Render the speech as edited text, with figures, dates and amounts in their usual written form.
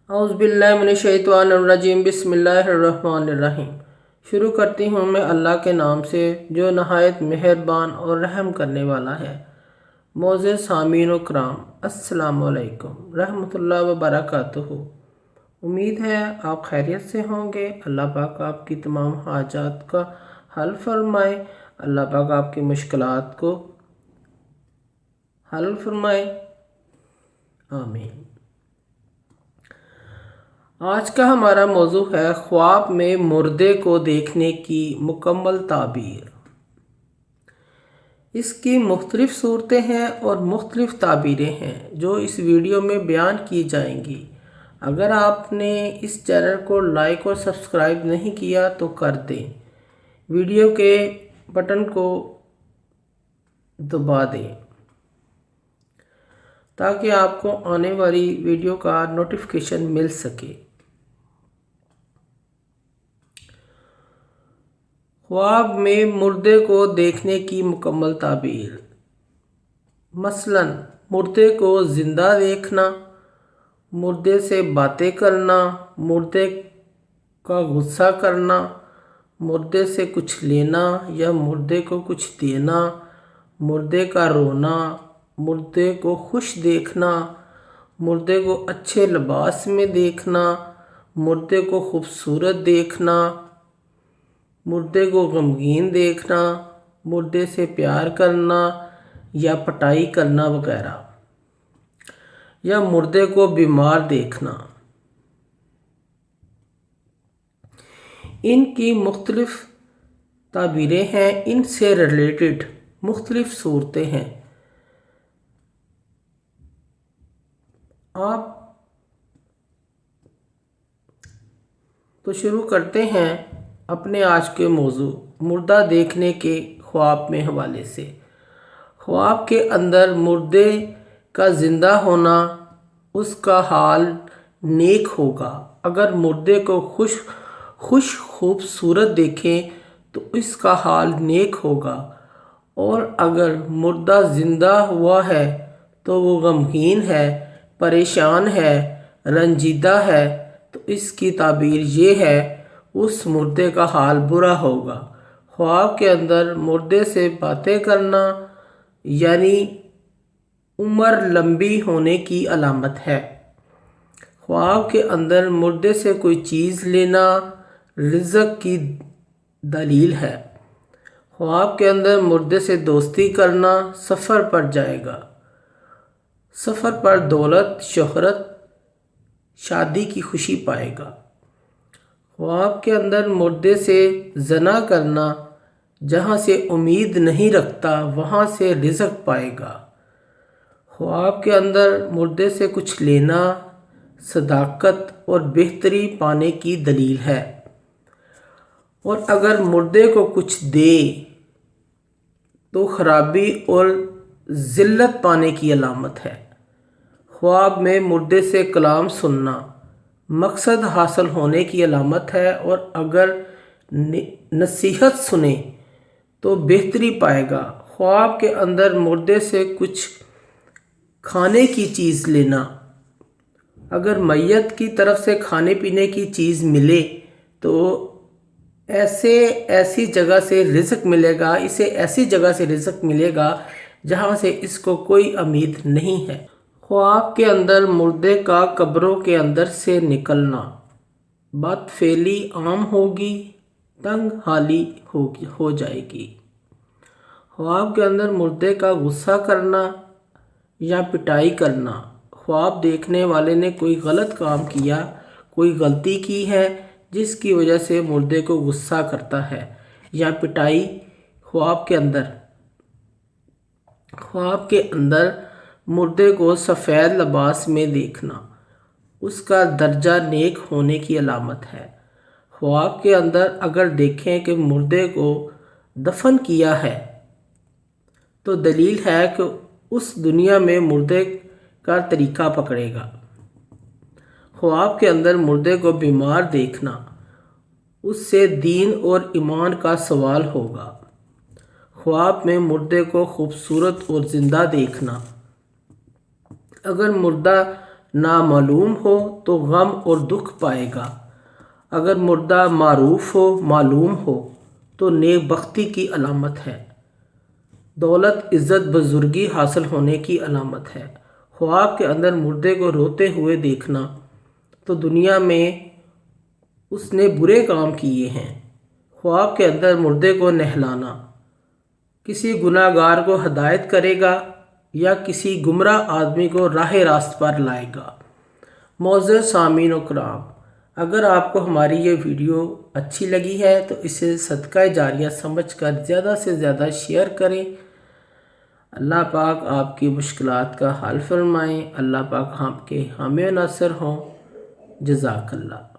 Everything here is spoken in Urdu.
اعوذ باللہ من الشیطان الرجیم بسم اللہ الرحمن الرحیم۔ شروع کرتی ہوں میں اللہ کے نام سے جو نہایت مہربان اور رحم کرنے والا ہے۔ معزز سامعین و کرام، السلام علیکم رحمۃ اللہ وبرکاتہ۔ امید ہے آپ خیریت سے ہوں گے۔ اللہ پاک آپ کی تمام حاجات کا حل فرمائے۔ اللہ پاک آپ کی مشکلات کو حل فرمائے، آمین۔ آج کا ہمارا موضوع ہے خواب میں مردے کو دیکھنے کی مکمل تعبیر۔ اس کی مختلف صورتیں ہیں اور مختلف تعبیریں ہیں جو اس ویڈیو میں بیان کی جائیں گی۔ اگر آپ نے اس چینل کو لائک اور سبسکرائب نہیں کیا تو کر دیں، ویڈیو کے بٹن کو دبا دیں تاکہ آپ کو آنے والی ویڈیو کا نوٹیفیکیشن مل سکے۔ خواب میں مردے کو دیکھنے کی مکمل تعبیر۔ مثلاً مردے کو زندہ دیکھنا، مردے سے باتیں کرنا، مردے کا غصہ کرنا، مردے سے کچھ لینا یا مردے کو کچھ دینا، مردے کا رونا، مردے کو خوش دیکھنا، مردے کو اچھے لباس میں دیکھنا، مردے کو خوبصورت دیکھنا، مردے کو غمگین دیکھنا، مردے سے پیار کرنا یا پٹائی کرنا وغیرہ، یا مردے کو بیمار دیکھنا۔ ان کی مختلف تعبیریں ہیں، ان سے ریلیٹڈ مختلف صورتیں ہیں۔ آپ تو شروع کرتے ہیں اپنے آج کے موضوع مردہ دیکھنے کے خواب میں حوالے سے۔ خواب کے اندر مردے کا زندہ ہونا، اس کا حال نیک ہوگا۔ اگر مردے کو خوش خوبصورت دیکھیں تو اس کا حال نیک ہوگا، اور اگر مردہ زندہ ہوا ہے تو وہ غمگین ہے، پریشان ہے، رنجیدہ ہے، تو اس کی تعبیر یہ ہے اس مردے کا حال برا ہوگا۔ خواب کے اندر مردے سے باتیں کرنا یعنی عمر لمبی ہونے کی علامت ہے۔ خواب کے اندر مردے سے کوئی چیز لینا رزق کی دلیل ہے۔ خواب کے اندر مردے سے دوستی کرنا سفر پر جائے گا، سفر پر دولت، شہرت، شادی کی خوشی پائے گا۔ خواب کے اندر مردے سے زنا کرنا، جہاں سے امید نہیں رکھتا وہاں سے رزق پائے گا۔ خواب کے اندر مردے سے کچھ لینا صداقت اور بہتری پانے کی دلیل ہے، اور اگر مردے کو کچھ دے تو خرابی اور ذلت پانے کی علامت ہے۔ خواب میں مردے سے کلام سننا مقصد حاصل ہونے کی علامت ہے، اور اگر نصیحت سنے تو بہتری پائے گا۔ خواب کے اندر مردے سے کچھ کھانے کی چیز لینا، اگر میت کی طرف سے کھانے پینے کی چیز ملے تو ایسی جگہ سے رزق ملے گا، اسے ایسی جگہ سے رزق ملے گا جہاں سے اس کو کوئی امید نہیں ہے۔ خواب کے اندر مردے کا قبروں کے اندر سے نکلنا، بد فعلی عام ہوگی، تنگ حالی ہو جائے گی۔ خواب کے اندر مردے کا غصہ کرنا یا پٹائی کرنا، خواب دیکھنے والے نے کوئی غلط کام کیا، کوئی غلطی کی ہے جس کی وجہ سے مردے کو غصہ کرتا ہے، یا پٹائی۔ خواب کے اندر مردے کو سفید لباس میں دیکھنا، اس کا درجہ نیک ہونے کی علامت ہے۔ خواب کے اندر اگر دیکھیں کہ مردے کو دفن کیا ہے تو دلیل ہے کہ اس دنیا میں مردے کا طریقہ پکڑے گا۔ خواب کے اندر مردے کو بیمار دیکھنا، اس سے دین اور ایمان کا سوال ہوگا۔ خواب میں مردے کو خوبصورت اور زندہ دیکھنا، اگر مردہ نامعلوم ہو تو غم اور دکھ پائے گا، اگر مردہ معروف ہو معلوم ہو تو نیک بختی کی علامت ہے۔ دولت عزت بزرگی حاصل ہونے کی علامت ہے۔ خواب کے اندر مردے کو روتے ہوئے دیکھنا تو دنیا میں اس نے برے کام کیے ہیں۔ خواب کے اندر مردے کو نہلانا کسی گناہ گار کو ہدایت کرے گا یا کسی گمراہ آدمی کو راہ راست پر لائے گا۔ معزز سامعین و کرام، اگر آپ کو ہماری یہ ویڈیو اچھی لگی ہے تو اسے صدقہ جاریہ سمجھ کر زیادہ سے زیادہ شیئر کریں۔ اللہ پاک آپ کی مشکلات کا حل فرمائیں۔ اللہ پاک آپ کے حامی و ناصر ہوں۔ جزاک اللہ۔